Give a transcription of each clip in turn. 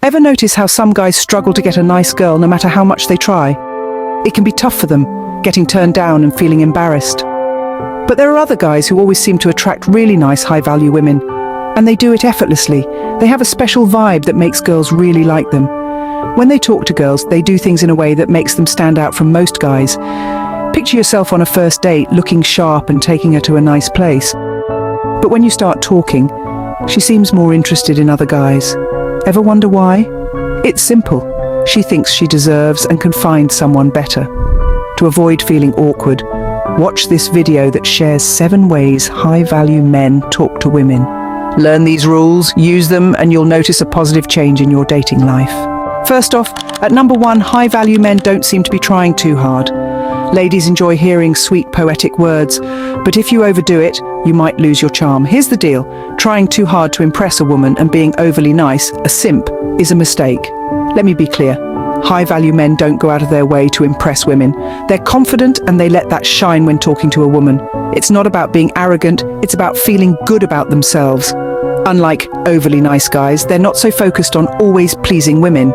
Ever notice how some guys struggle to get a nice girl no matter how much they try? It can be tough for them, getting turned down and feeling embarrassed. But there are other guys who always seem to attract really nice, high-value women, and they do it effortlessly. They have a special vibe that makes girls really like them. When they talk to girls, they do things in a way that makes them stand out from most guys. Picture yourself on a first date, looking sharp and taking her to a nice place. But when you start talking, she seems more interested in other guys. Ever wonder why? It's simple. She thinks she deserves and can find someone better. To avoid feeling awkward, watch this video that shares 7 ways high-value men talk to women. Learn these rules, use them, and you'll notice a positive change in your dating life. First off, at number 1, high-value men don't seem to be trying too hard. Ladies enjoy hearing sweet, poetic words, but if you overdo it, you might lose your charm. Here's the deal. Trying too hard to impress a woman and being overly nice, a simp, is a mistake. Let me be clear. High-value men don't go out of their way to impress women. They're confident and they let that shine when talking to a woman. It's not about being arrogant, it's about feeling good about themselves. Unlike overly nice guys, they're not so focused on always pleasing women.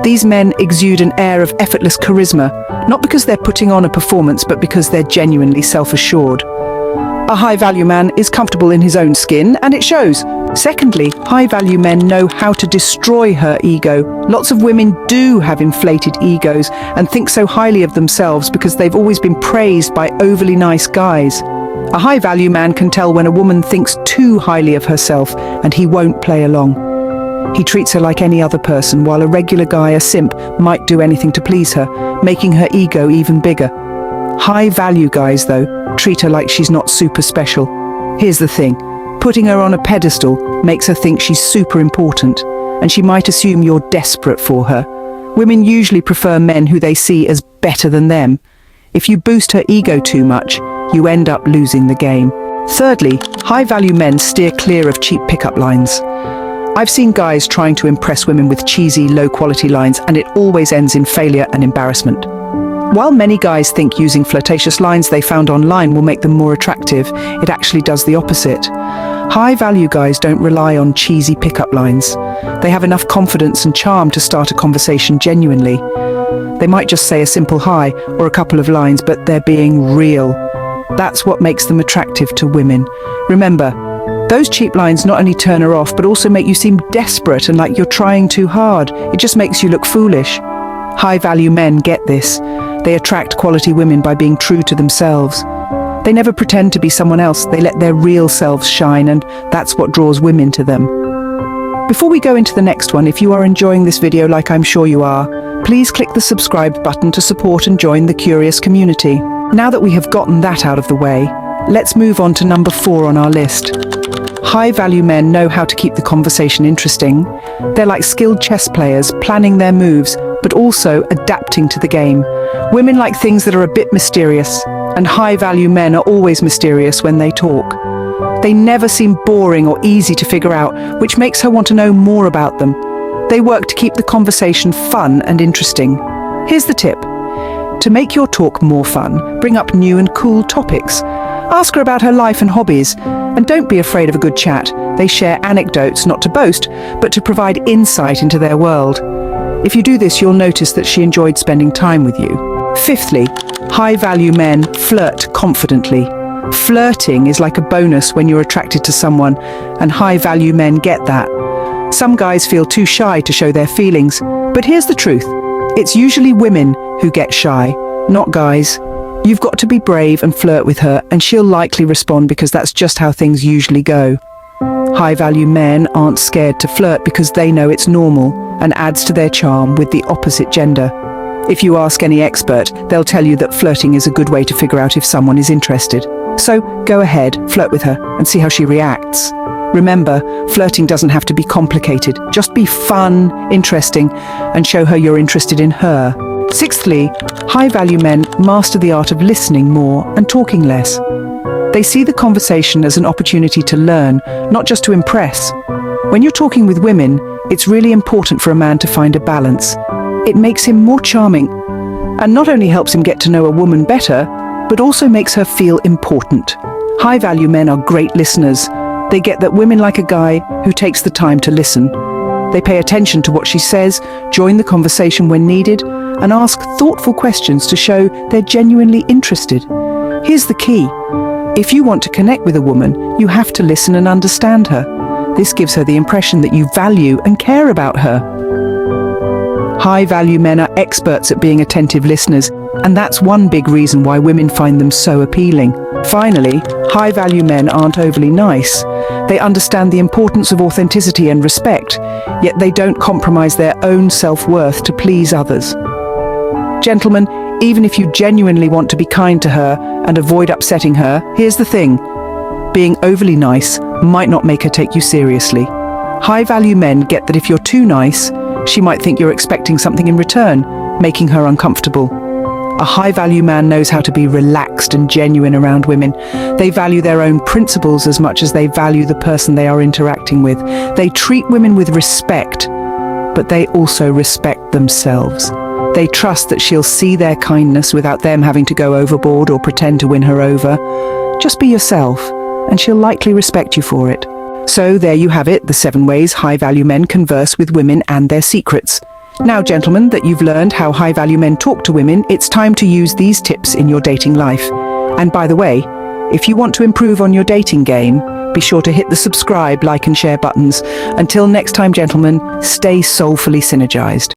These men exude an air of effortless charisma, not because they're putting on a performance, but because they're genuinely self-assured. A high-value man is comfortable in his own skin, and it shows. Secondly, high-value men know how to destroy her ego. Lots of women do have inflated egos and think so highly of themselves because they've always been praised by overly nice guys. A high-value man can tell when a woman thinks too highly of herself, and he won't play along. He treats her like any other person, while a regular guy, a simp, might do anything to please her, making her ego even bigger. High-value guys, though, treat her like she's not super special. Here's the thing. Putting her on a pedestal makes her think she's super important, and she might assume you're desperate for her. Women usually prefer men who they see as better than them. If you boost her ego too much, you end up losing the game. Thirdly, high-value men steer clear of cheap pickup lines. I've seen guys trying to impress women with cheesy, low-quality lines, and it always ends in failure and embarrassment. While many guys think using flirtatious lines they found online will make them more attractive, it actually does the opposite. High-value guys don't rely on cheesy pickup lines. They have enough confidence and charm to start a conversation genuinely. They might just say a simple hi or a couple of lines, but they're being real. That's what makes them attractive to women. Remember, those cheap lines not only turn her off, but also make you seem desperate and like you're trying too hard. It just makes you look foolish. High-value men get this. They attract quality women by being true to themselves. They never pretend to be someone else. They let their real selves shine, and that's what draws women to them. Before we go into the next one, if you are enjoying this video like I'm sure you are, please click the subscribe button to support and join the curious community. Now that we have gotten that out of the way, let's move on to number 4 on our list. High-value men know how to keep the conversation interesting. They're like skilled chess players, planning their moves, but also adapting to the game. Women like things that are a bit mysterious, and high-value men are always mysterious when they talk. They never seem boring or easy to figure out, which makes her want to know more about them. They work to keep the conversation fun and interesting. Here's the tip. To make your talk more fun, bring up new and cool topics. Ask her about her life and hobbies, and don't be afraid of a good chat. They share anecdotes not to boast, but to provide insight into their world. If you do this, you'll notice that she enjoyed spending time with you. Fifthly, high-value men flirt confidently. Flirting is like a bonus when you're attracted to someone, and high-value men get that. Some guys feel too shy to show their feelings, but here's the truth. It's usually women who get shy, not guys. You've got to be brave and flirt with her, and she'll likely respond because that's just how things usually go. High-value men aren't scared to flirt because they know it's normal and adds to their charm with the opposite gender. If you ask any expert, they'll tell you that flirting is a good way to figure out if someone is interested. So go ahead, flirt with her, and see how she reacts. Remember, flirting doesn't have to be complicated. Just be fun, interesting, and show her you're interested in her. Sixthly, high-value men master the art of listening more and talking less. They see the conversation as an opportunity to learn, not just to impress. When you're talking with women, it's really important for a man to find a balance. It makes him more charming, and not only helps him get to know a woman better, but also makes her feel important. High-value men are great listeners. They get that women like a guy who takes the time to listen. They pay attention to what she says, join the conversation when needed, and ask thoughtful questions to show they're genuinely interested. Here's the key. If you want to connect with a woman, you have to listen and understand her. This gives her the impression that you value and care about her. High-value men are experts at being attentive listeners, and that's one big reason why women find them so appealing. Finally, high-value men aren't overly nice. They understand the importance of authenticity and respect, yet they don't compromise their own self-worth to please others. Gentlemen, even if you genuinely want to be kind to her and avoid upsetting her, here's the thing. Being overly nice might not make her take you seriously. High-value men get that if you're too nice, she might think you're expecting something in return, making her uncomfortable. A high-value man knows how to be relaxed and genuine around women. They value their own principles as much as they value the person they are interacting with. They treat women with respect, but they also respect themselves. They trust that she'll see their kindness without them having to go overboard or pretend to win her over. Just be yourself, and she'll likely respect you for it. So there you have it, the 7 ways high-value men converse with women and their secrets. Now, gentlemen, that you've learned how high-value men talk to women, it's time to use these tips in your dating life. And by the way, if you want to improve on your dating game, be sure to hit the subscribe, like and share buttons. Until next time, gentlemen, stay soulfully synergized.